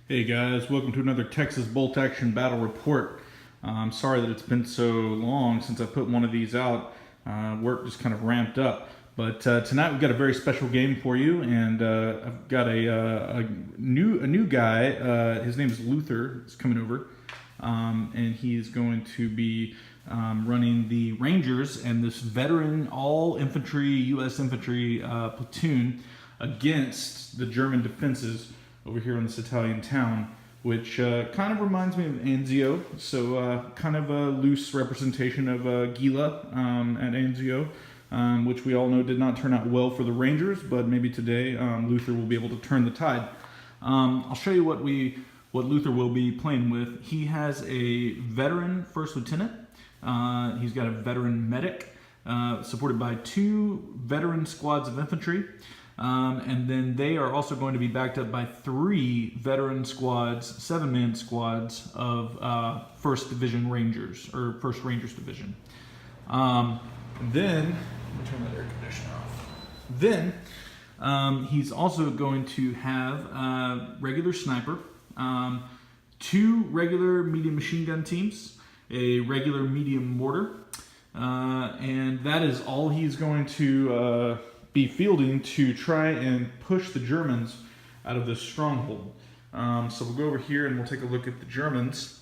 Hey guys, welcome to another Texas Bolt Action Battle Report. I'm sorry that it's been so long since I put one of these out. Work just kind of ramped up. But tonight we've got a very special game for you, and I've got a new guy. His name is Luther. He's coming over, and he's going to be running the Rangers and this veteran all-infantry U.S. infantry platoon against the German defenses over here in this Italian town, which kind of reminds me of Anzio, so kind of a loose representation of Gela at Anzio, which we all know did not turn out well for the Rangers, but maybe today Luther will be able to turn the tide. I'll show you what Luther will be playing with. He has a veteran first lieutenant. He's got a veteran medic, supported by 2 veteran squads of infantry. And then they are also going to be backed up by 3 veteran squads, 7-man squads of 1st Division Rangers, or 1st Rangers Division. Then, let me turn that air conditioner off. Then, he's also going to have a regular sniper, 2 regular medium machine gun teams, a regular medium mortar, and that is all he's going to be fielding to try and push the Germans out of this stronghold. So we'll go over here and we'll take a look at the Germans.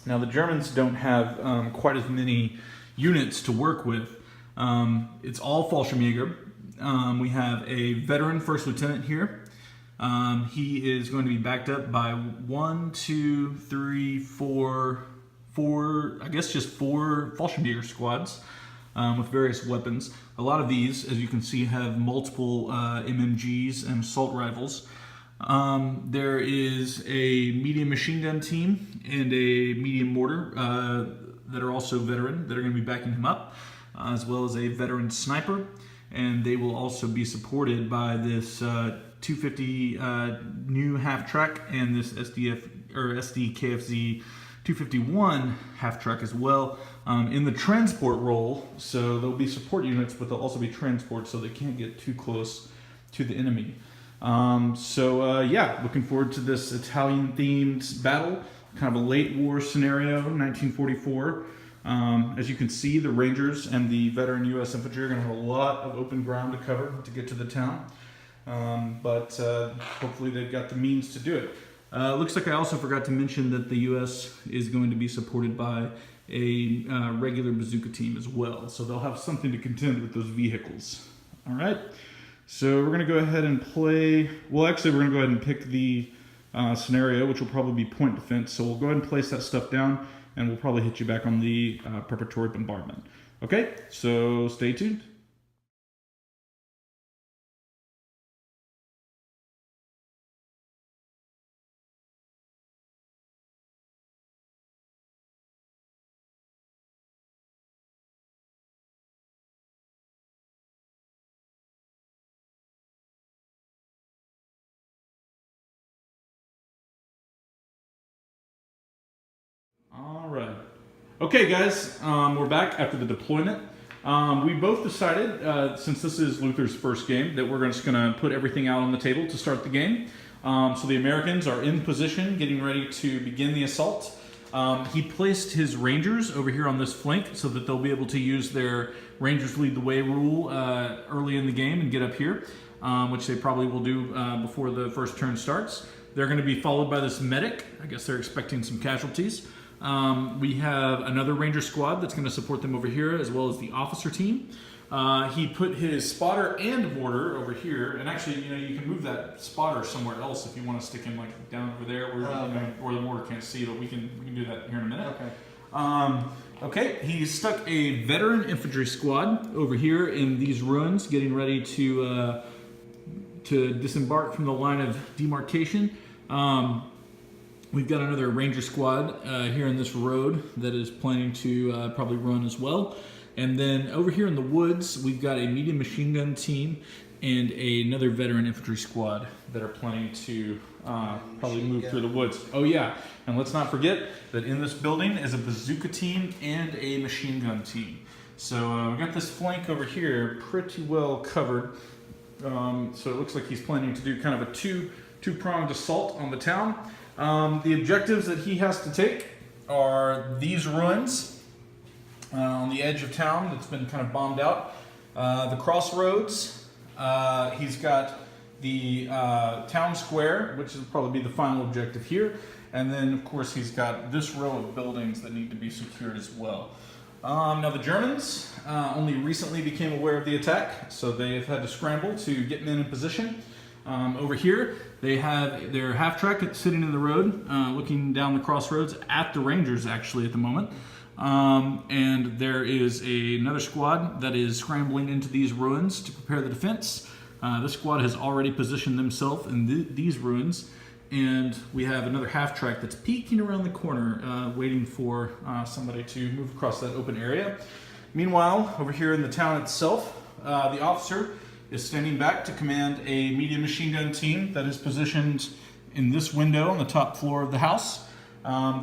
Now the Germans don't have quite as many units to work with. It's all Fallschirmjäger. We have a veteran first lieutenant here. He is going to be backed up by 1, 2, 3, 4, I guess just 4 Fallschirmjäger squads. With various weapons. A lot of these, as you can see, have multiple MMGs and assault rifles. There is a medium machine gun team and a medium mortar that are also veteran, that are going to be backing him up, as well as a veteran sniper. And they will also be supported by this 250 new half-track and this SDKFZ 251 half-track as well, in the transport role. So there'll be support units, but they'll also be transport, so they can't get too close to the enemy. Yeah, looking forward to this Italian-themed battle, kind of a late war scenario, 1944. As you can see, the Rangers and the veteran U.S. infantry are going to have a lot of open ground to cover to get to the town, but hopefully they've got the means to do it. Looks like I also forgot to mention that the U.S. is going to be supported by a regular bazooka team as well. So they'll have something to contend with those vehicles. All right. So we're going to go ahead and play. Well, actually, we're going to go ahead and pick the scenario, which will probably be point defense. So we'll go ahead and place that stuff down, and we'll probably hit you back on the preparatory bombardment. Okay. So stay tuned. All right. Okay, guys, we're back after the deployment. We both decided, since this is Luther's first game, that we're just going to put everything out on the table to start the game. So the Americans are in position, getting ready to begin the assault. He placed his Rangers over here on this flank so that they'll be able to use their Rangers lead the way rule early in the game and get up here, which they probably will do before the first turn starts. They're going to be followed by this medic. I guess they're expecting some casualties. We have another Ranger squad that's going to support them over here, as well as the officer team. He put his spotter and mortar over here, and actually, you can move that spotter somewhere else if you want to stick him like down over there where the mortar can't see, but we can do that here in a minute. Okay. Okay, he's stuck a veteran infantry squad over here in these ruins, getting ready to disembark from the line of demarcation. We've got another Ranger squad here in this road that is planning to probably run as well. And then over here in the woods, we've got a medium machine gun team and another veteran infantry squad that are planning to probably move through the woods. Oh yeah, and let's not forget that in this building is a bazooka team and a machine gun team. So we got this flank over here pretty well covered. So it looks like he's planning to do kind of a two-pronged assault on the town. The objectives that he has to take are these ruins on the edge of town that's been kind of bombed out. The crossroads. He's got the town square, which will probably be the final objective here. And then, of course, he's got this row of buildings that need to be secured as well. Now, the Germans only recently became aware of the attack, so they've had to scramble to get men in position. Over here, they have their half-track sitting in the road, looking down the crossroads at the Rangers, actually, at the moment. And there is another squad that is scrambling into these ruins to prepare the defense. This squad has already positioned themselves in these ruins. And we have another half-track that's peeking around the corner, waiting for somebody to move across that open area. Meanwhile, over here in the town itself, the officer is standing back to command a medium machine gun team that is positioned in this window on the top floor of the house.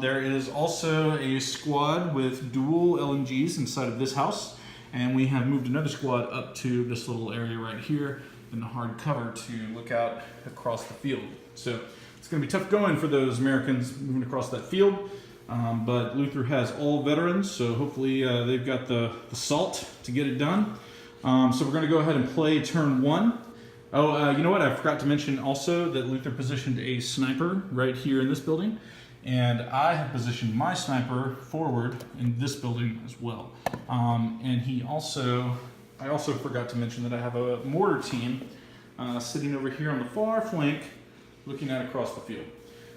There is also a squad with dual LMGs inside of this house, and we have moved another squad up to this little area right here in the hard cover to look out across the field. So it's going to be tough going for those Americans moving across that field, but Luther has all veterans, so hopefully they've got the salt to get it done. So we're going to go ahead and play turn one. Oh, you know what? I forgot to mention also that Luther positioned a sniper right here in this building, and I have positioned my sniper forward in this building as well. And I also forgot to mention that I have a mortar team sitting over here on the far flank looking out across the field.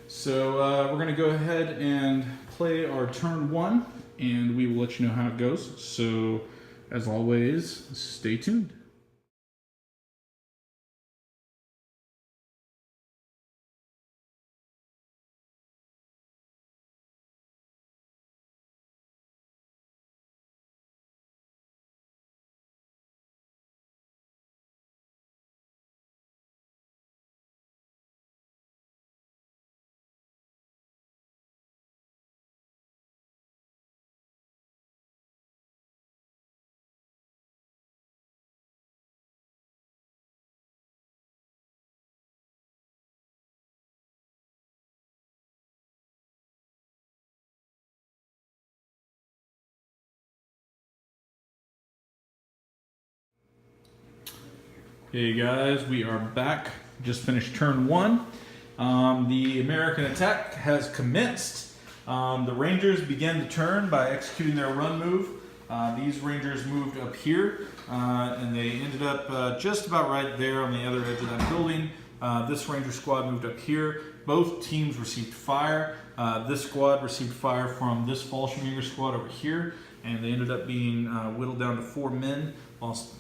So we're going to go ahead and play our turn one, and we will let you know how it goes. So as always, stay tuned. Hey guys, we are back. Just finished turn one. The American attack has commenced. The Rangers began to turn by executing their run move. These Rangers moved up here, and they ended up just about right there on the other edge of that building. This Ranger squad moved up here. Both teams received fire. This squad received fire from this Fallschirmjäger squad over here, and they ended up being whittled down to 4 men.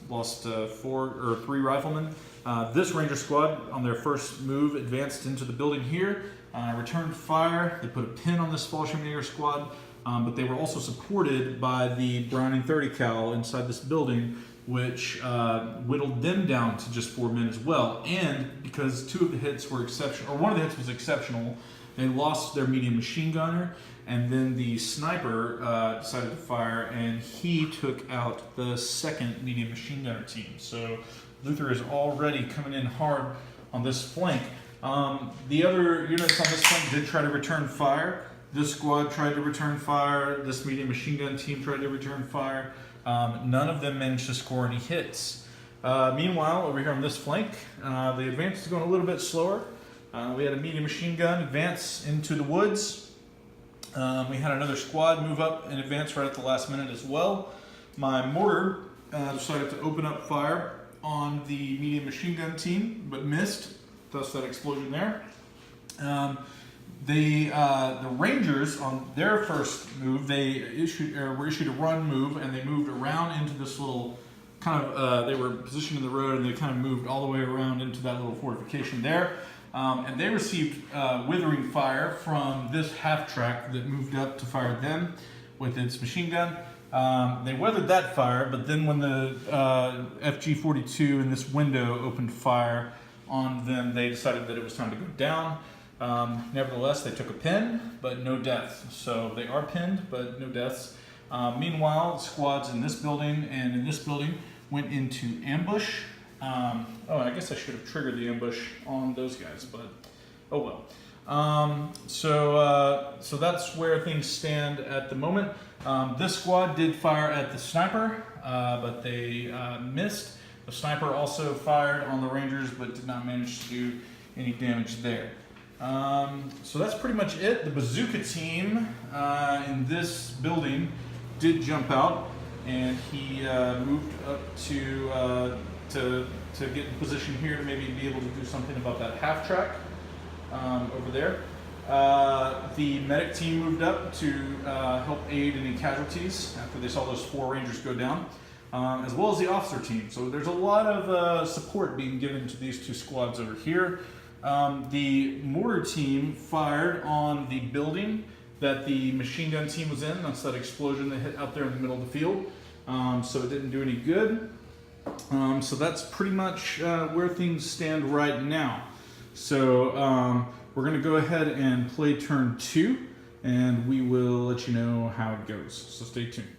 Lost 3 riflemen. This Ranger squad, on their first move, advanced into the building here, returned fire. They put a pin on this Fallschirmjäger squad, but they were also supported by the Browning 30 cal inside this building, which whittled them down to just 4 men as well. And because 2 of the hits were exceptional, or 1 of the hits was exceptional, they lost their medium machine gunner, and then the sniper decided to fire, and he took out the second medium machine gunner team. So Luther is already coming in hard on this flank. The other units on this flank did try to return fire. This squad tried to return fire. This medium machine gun team tried to return fire. None of them managed to score any hits. Meanwhile, over here on this flank, the advance is going a little bit slower. We had a medium machine gun advance into the woods. We had another squad move up and advance right at the last minute as well. My mortar decided to open up fire on the medium machine gun team, but missed, thus that explosion there. The Rangers, on their first move, they were issued a run move, and they moved around into this little kind of, they were positioned in the road, and they kind of moved all the way around into that little fortification there. And they received withering fire from this half-track that moved up to fire them with its machine gun. They weathered that fire, but then when the FG-42 in this window opened fire on them, they decided that it was time to go down. Nevertheless, they took a pin, but no deaths. So they are pinned, but no deaths. Meanwhile, squads in this building and in this building went into ambush. Oh, I guess I should have triggered the ambush on those guys, but Oh well. So that's where things stand at the moment. This squad did fire at the sniper, but they missed. The sniper also fired on the Rangers, but did not manage to do any damage there. So that's pretty much it. The bazooka team in this building did jump out, and he moved up to get in position here to maybe be able to do something about that half track over there. The medic team moved up to help aid any casualties after they saw those 4 Rangers go down, as well as the officer team. So there's a lot of support being given to these 2 squads over here. The mortar team fired on the building that the machine gun team was in. That's that explosion that hit out there in the middle of the field. So it didn't do any good. So that's pretty much where things stand right now. So we're going to go ahead and play turn 2, and we will let you know how it goes. So stay tuned.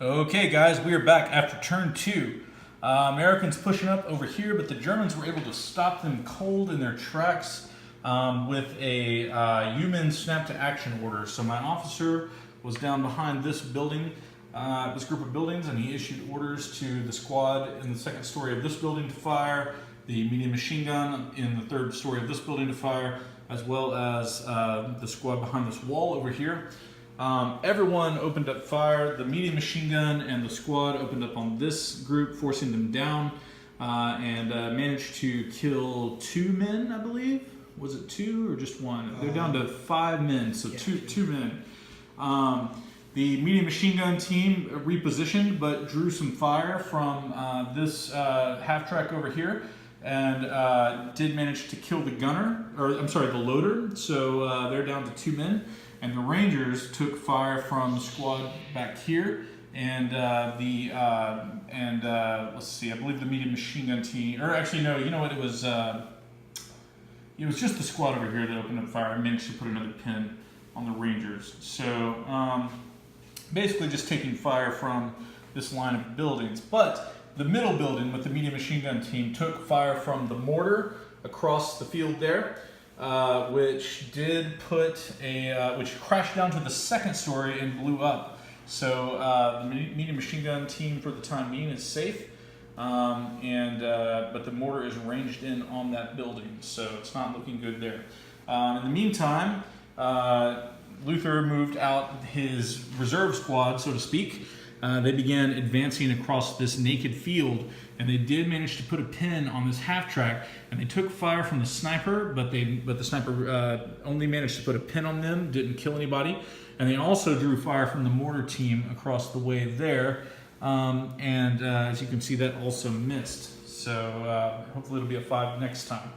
Okay guys, we are back after turn 2. Americans pushing up over here, but the Germans were able to stop them cold in their tracks with a human snap to action order. So my officer was down behind this building, this group of buildings, and he issued orders to the squad in the 2nd story of this building to fire, the medium machine gun in the 3rd story of this building to fire, as well as the squad behind this wall over here. Everyone opened up fire. The medium machine gun and the squad opened up on this group, forcing them down, and managed to kill 2 men, I believe. Was it 2 or just 1? They're down to 5 men, so two men. The medium machine gun team repositioned, but drew some fire from this half track over here, and did manage to kill the gunner, or I'm sorry, the loader. So they're down to 2 men. And the Rangers took fire from the squad back here, and let's see, I believe the medium machine gun team, or actually no, you know what, it was just the squad over here that opened up fire. I managed to put another pin on the Rangers. So basically just taking fire from this line of buildings. But the middle building with the medium machine gun team took fire from the mortar across the field there. Which did which crashed down to the 2nd story and blew up. So the medium machine gun team for the time being is safe, but the mortar is ranged in on that building, so it's not looking good there. In the meantime, Luther moved out his reserve squad, so to speak. They began advancing across this naked field, and they did manage to put a pin on this half track, and they took fire from the sniper, but the sniper only managed to put a pin on them, didn't kill anybody, and they also drew fire from the mortar team across the way there, and as you can see, that also missed. So hopefully it'll be a 5 next time.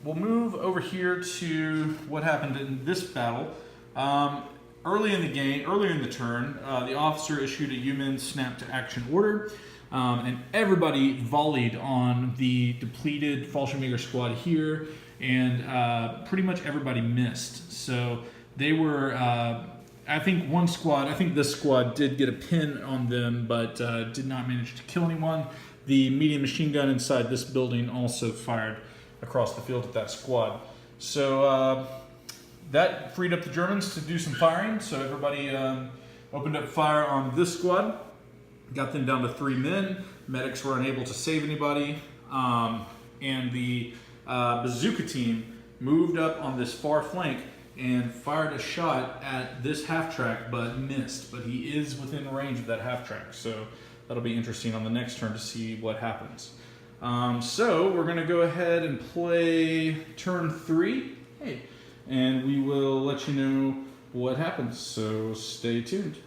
We'll move over here to what happened in this battle. Early in the turn, the officer issued a human snap to action order, and everybody volleyed on the depleted Fallschirmjäger squad here, and pretty much everybody missed. So they were, I think this squad did get a pin on them, but did not manage to kill anyone. The medium machine gun inside this building also fired across the field at that squad. So that freed up the Germans to do some firing, so everybody opened up fire on this squad, got them down to 3 men. Medics were unable to save anybody, and the bazooka team moved up on this far flank and fired a shot at this half track, but missed. But he is within range of that half track, so that'll be interesting on the next turn to see what happens. So we're going to go ahead and play turn 3, and we will let you know what happens. So stay tuned.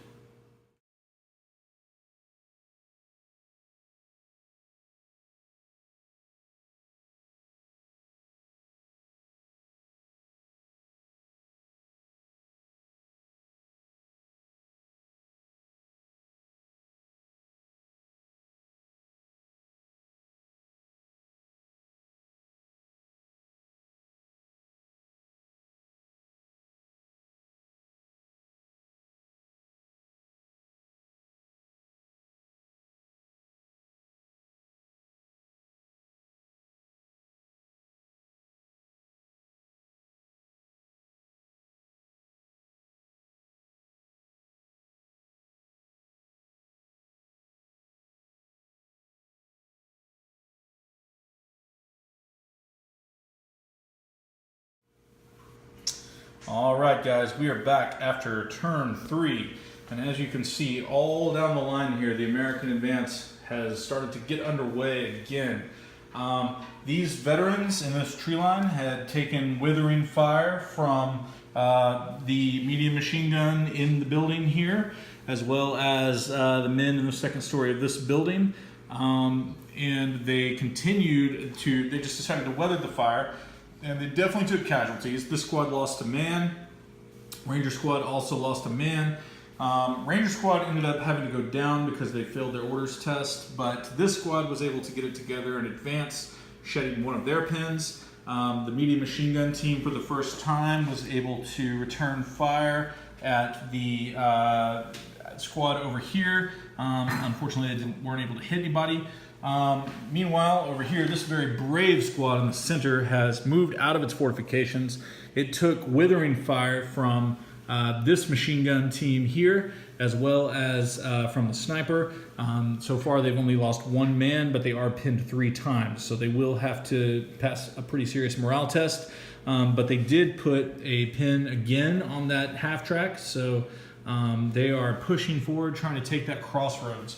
All right, guys, we are back after turn 3. And as you can see, all down the line here, the American advance has started to get underway again. These veterans in this tree line had taken withering fire from the medium machine gun in the building here, as well as the men in the second story of this building. And they continued to, they just decided to weather the fire. And they definitely took casualties. This squad lost a man. Ranger squad also lost a man. Ranger squad ended up having to go down because they failed their orders test, but this squad was able to get it together and advance, shedding one of their pins. The medium machine gun team, for the first time, was able to return fire at the squad over here. Unfortunately, they weren't able to hit anybody. Meanwhile, over here, this very brave squad in the center has moved out of its fortifications. It took withering fire from this machine gun team here, as well as from the sniper. So far, they've only lost one man, but they are pinned 3 times, so they will have to pass a pretty serious morale test. But they did put a pin again on that half track, so they are pushing forward, trying to take that crossroads.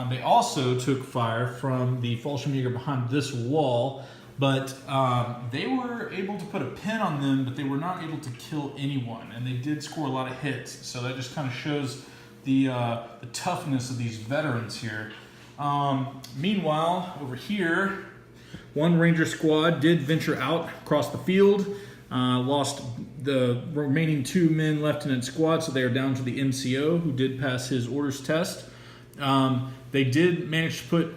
They also took fire from the Fallschirmjäger behind this wall, but they were able to put a pin on them, but they were not able to kill anyone, and they did score a lot of hits. So that just kind of shows the toughness of these veterans here. Meanwhile, over here, one Ranger squad did venture out across the field, lost the remaining 2 men left in its squad, so they are down to the NCO, who did pass his orders test. They did manage to put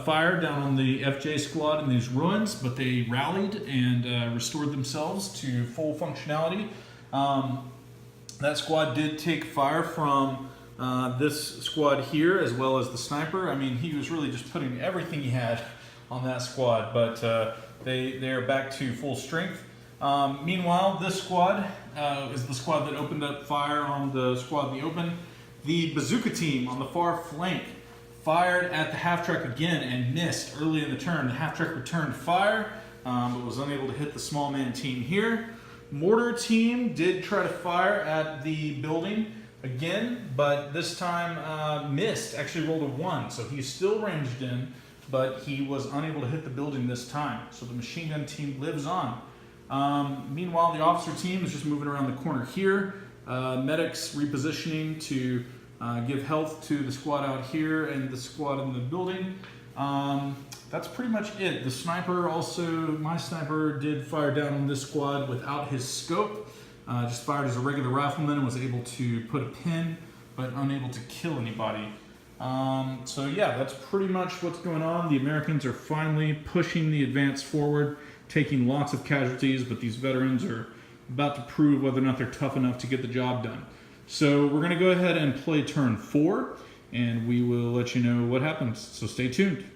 fire down on the FJ squad in these ruins, but they rallied and restored themselves to full functionality. That squad did take fire from this squad here, as well as the sniper. I mean, he was really just putting everything he had on that squad, but they are back to full strength. Meanwhile, this squad is the squad that opened up fire on the squad in the open. The bazooka team on the far flank fired at the half-track again and missed early in the turn. The half-track returned fire, but was unable to hit the small man team here. Mortar team did try to fire at the building again, but this time missed, actually rolled a 1. So he's still ranged in, but he was unable to hit the building this time. So the machine gun team lives on. Meanwhile, the officer team is just moving around the corner here. Medics repositioning to give health to the squad out here and the squad in the building. That's pretty much it. The sniper also, my sniper did fire down on this squad without his scope. Just fired as a regular rifleman and was able to put a pin, but unable to kill anybody. So yeah, that's pretty much what's going on. The Americans are finally pushing the advance forward, taking lots of casualties, but these veterans are about to prove whether or not they're tough enough to get the job done. So we're going to go ahead and play turn 4, and we will let you know what happens. So stay tuned.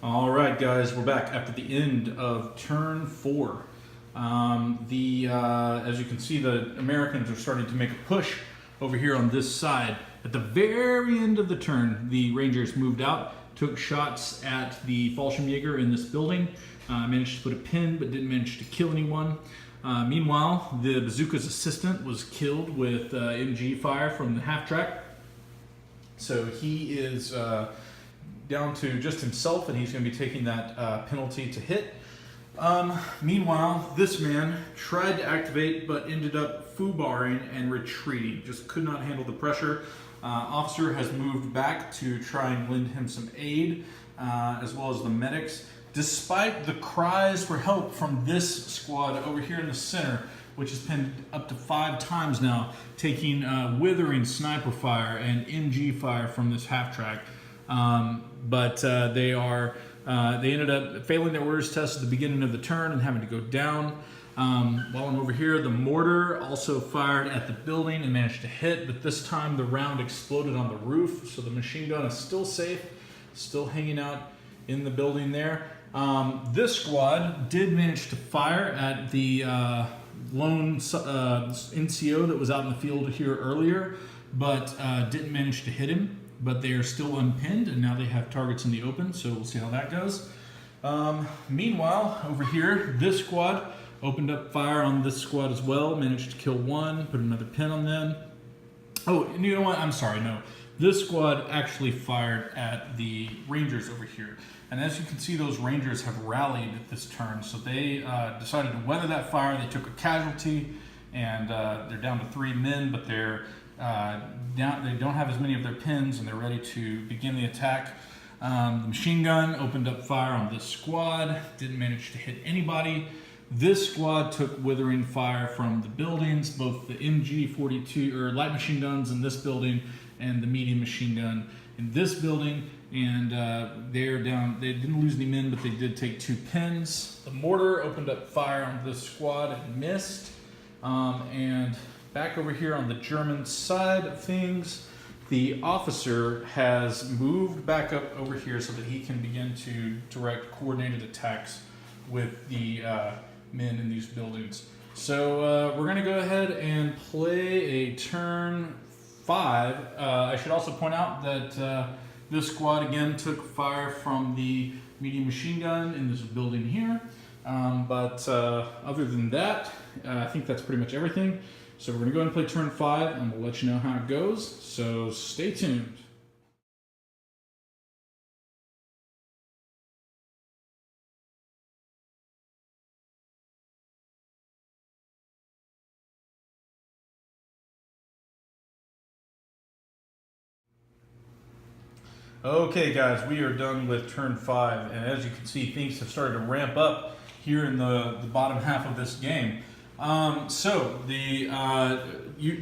All right, guys, we're back after the end of turn 4. As you can see, the Americans are starting to make a push over here on this side. At the very end of the turn, the Rangers moved out, took shots at the Fallschirmjäger in this building, managed to put a pin, but didn't manage to kill anyone. Meanwhile, the bazooka's assistant was killed with MG fire from the half-track. So he is down to just himself, and he's going to be taking that penalty to hit. Meanwhile, this man tried to activate, but ended up foobarring and retreating. Just could not handle the pressure. Officer has moved back to try and lend him some aid, as well as the medics. Despite the cries for help from this squad over here in the center, which has been up to 5 times now, taking withering sniper fire and MG fire from this half-track. But they ended up failing their orders test at the beginning of the turn and having to go down. While I'm over here, the mortar also fired at the building and managed to hit, but this time the round exploded on the roof, so the machine gun is still safe, still hanging out in the building there. This squad did manage to fire at the lone NCO that was out in the field here earlier, but didn't manage to hit him. But they are still unpinned, and now they have targets in the open, so we'll see how that goes. Meanwhile, over here, this squad opened up fire on this squad as well, managed to kill one, put another pin on them. Oh, and you know what? I'm sorry, no. This squad actually fired at the Rangers over here. And as you can see, those Rangers have rallied at this turn, so they decided to weather that fire. They took a casualty, and they're down to 3 men, but they don't have as many of their pins, and they're ready to begin the attack. The machine gun opened up fire on this squad, didn't manage to hit anybody. This squad took withering fire from the buildings, both the MG-42 or light machine guns in this building and the medium machine gun in this building, and they're down. They didn't lose any men, but they did take 2 pins. The mortar opened up fire on this squad and missed, and back over here on the German side of things, the officer has moved back up over here so that he can begin to direct coordinated attacks with the men in these buildings. So we're going to go ahead and play a turn 5. I should also point out that this squad again took fire from the medium machine gun in this building here. But other than that, I think that's pretty much everything. So we're going to go ahead and play turn 5, and we'll let you know how it goes. So stay tuned. Okay, guys, we are done with turn 5, and as you can see, things have started to ramp up here in the bottom half of this game. So the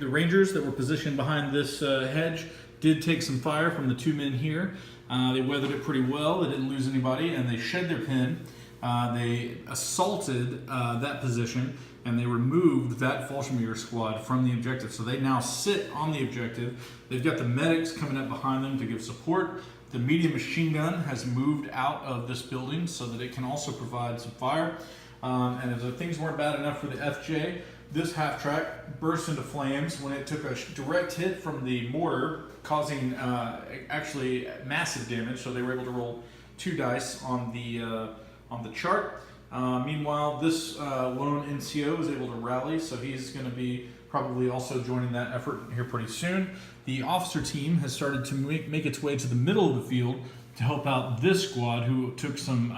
Rangers that were positioned behind this hedge did take some fire from the 2 men here. They weathered it pretty well. They didn't lose anybody, and they shed their pin. They assaulted that position, and they removed that Fallschirmjäger squad from the objective. So they now sit on the objective. They've got the medics coming up behind them to give support. The medium machine gun has moved out of this building so that it can also provide some fire. And if things weren't bad enough for the FJ, this half-track burst into flames when it took a direct hit from the mortar, causing actually massive damage. So they were able to roll 2 dice on the chart. Meanwhile, this lone NCO was able to rally, so he's going to be probably also joining that effort here pretty soon. The officer team has started to make its way to the middle of the field to help out this squad, who took some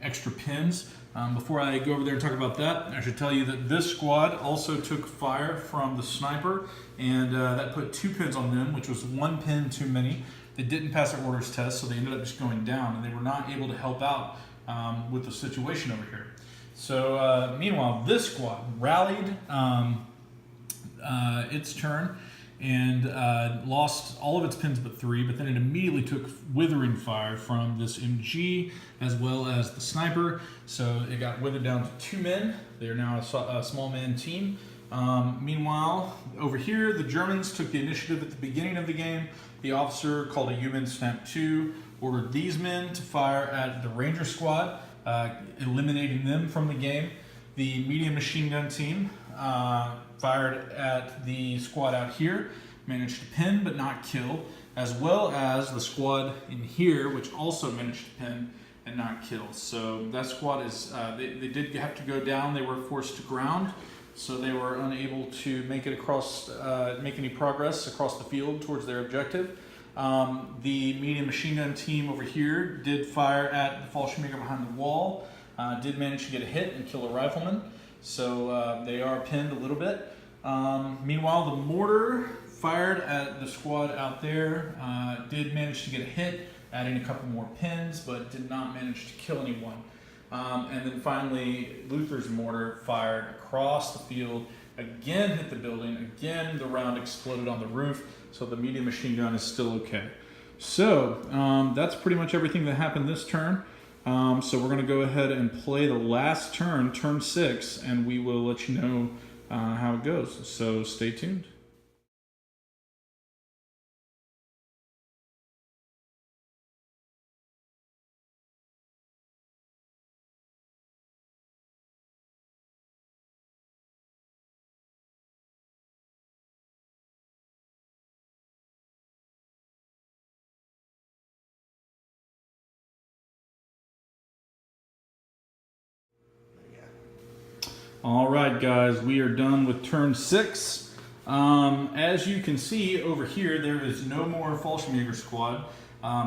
extra pins. Before I go over there and talk about that, I should tell you that this squad also took fire from the sniper, and that put 2 pins on them, which was 1 pin too many. They didn't pass their orders test, so they ended up just going down, and they were not able to help out with the situation over here. So meanwhile, this squad rallied its turn and lost all of its pins but 3, but then it immediately took withering fire from this MG as well as the sniper. So it got withered down to 2 men. They're now a small man team. Meanwhile, over here, the Germans took the initiative at the beginning of the game. The officer called a human snap 2, ordered these men to fire at the Ranger squad, eliminating them from the game. The medium machine gun team fired at the squad out here, managed to pin but not kill, as well as the squad in here, which also managed to pin and not kill. So that squad is, they did have to go down. They were forced to ground, so they were unable to make it across, make any progress across the field towards their objective. The medium machine gun team over here did fire at the Fallschirmjäger behind the wall, did manage to get a hit and kill a rifleman, so they are pinned a little bit. Meanwhile, the mortar fired at the squad out there, did manage to get a hit, adding a couple more pins, but did not manage to kill anyone. And then finally, Luther's mortar fired across the field, again hit the building, again the round exploded on the roof, so the medium machine gun is still okay. So that's pretty much everything that happened this turn. So we're going to go ahead and play the last turn, turn 6, and we will let you know how it goes. So stay tuned. All right, guys, we are done with turn 6. As you can see over here, there is no more Fallschirmjäger squad.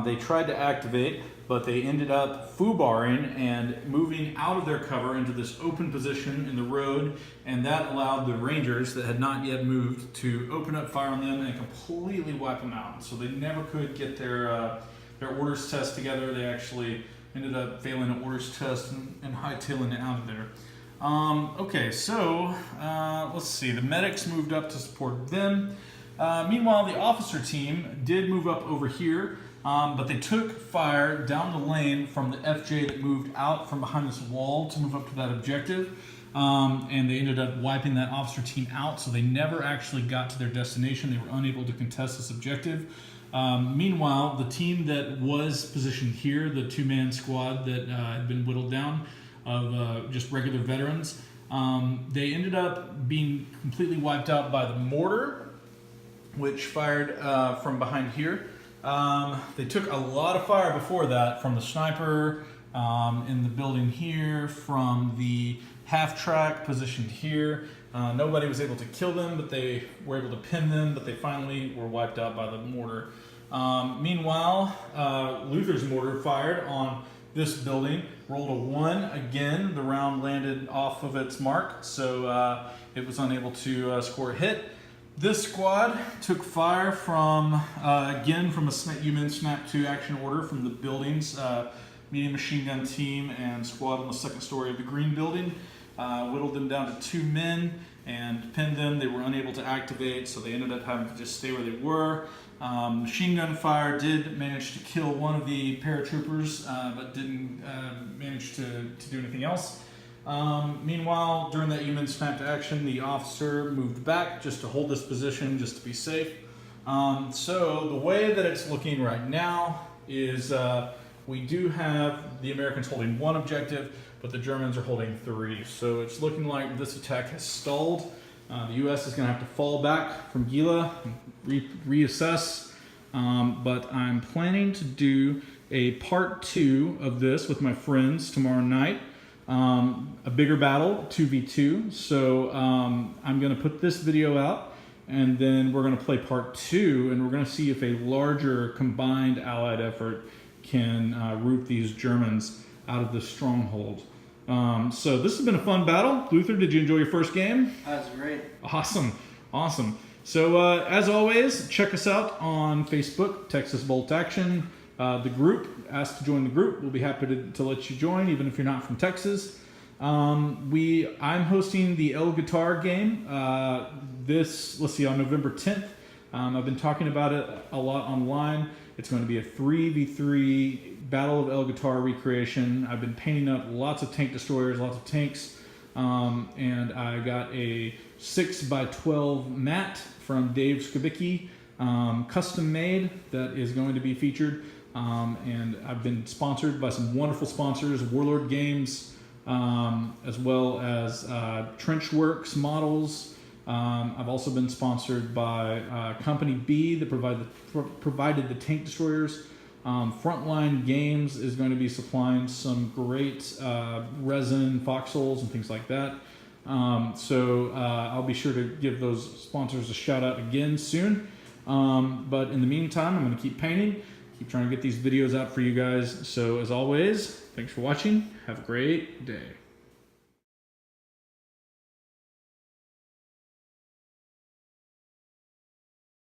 They tried to activate, but they ended up foobarring and moving out of their cover into this open position in the road, and that allowed the Rangers that had not yet moved to open up fire on them and completely wipe them out. So they never could get their orders test together. They actually ended up failing an orders test and hightailing it out of there. Okay, so let's see. The medics moved up to support them. Meanwhile, the officer team did move up over here, but they took fire down the lane from the FJ that moved out from behind this wall to move up to that objective, and they ended up wiping that officer team out, so they never actually got to their destination. They were unable to contest this objective. Meanwhile, the team that was positioned here, the two-man squad that had been whittled down, of just regular veterans. They ended up being completely wiped out by the mortar, which fired from behind here. They took a lot of fire before that from the sniper in the building here, from the half-track positioned here. Nobody was able to kill them, but they were able to pin them, but they finally were wiped out by the mortar. Meanwhile, Luther's mortar fired on this building, rolled a 1 again. The round landed off of its mark, so it was unable to score a hit. This squad took fire from, again, from a U-Men Snap 2 action order from the buildings, medium machine gun team and squad on the second story of the green building. Whittled them down to 2 men and pinned them. They were unable to activate, so they ended up having to just stay where they were. Machine gun fire did manage to kill one of the paratroopers, but didn't manage to do anything else. Meanwhile, during that U-Men Snap to action, the officer moved back just to hold this position, just to be safe. So the way that it's looking right now is we do have the Americans holding 1 objective, but the Germans are holding 3. So it's looking like this attack has stalled. The U.S. is going to have to fall back from Gela and reassess, but I'm planning to do a part 2 of this with my friends tomorrow night, a bigger battle, 2v2. So I'm going to put this video out, and then we're going to play part 2, and we're going to see if a larger combined Allied effort can root these Germans out of this stronghold. So this has been a fun battle. Luther, did you enjoy your first game? That was great. Awesome. Awesome. So as always, check us out on Facebook, Texas Bolt Action. The group, ask to join the group. We'll be happy to let you join, even if you're not from Texas. I'm hosting the El Guitar game on November 10th. I've been talking about it a lot online. It's going to be a 3v3 Battle of El Guitar recreation. I've been painting up lots of tank destroyers, lots of tanks, and I got a 6x12 mat from Dave Skibicki, custom made, that is going to be featured. And I've been sponsored by some wonderful sponsors, Warlord Games, as well as Trenchworks Models. I've also been sponsored by Company B that provided the tank destroyers. Frontline Games is going to be supplying some great resin, foxholes, and things like that. So I'll be sure to give those sponsors a shout out again soon. But in the meantime, I'm going to keep painting, keep trying to get these videos out for you guys. So as always, thanks for watching. Have a great day.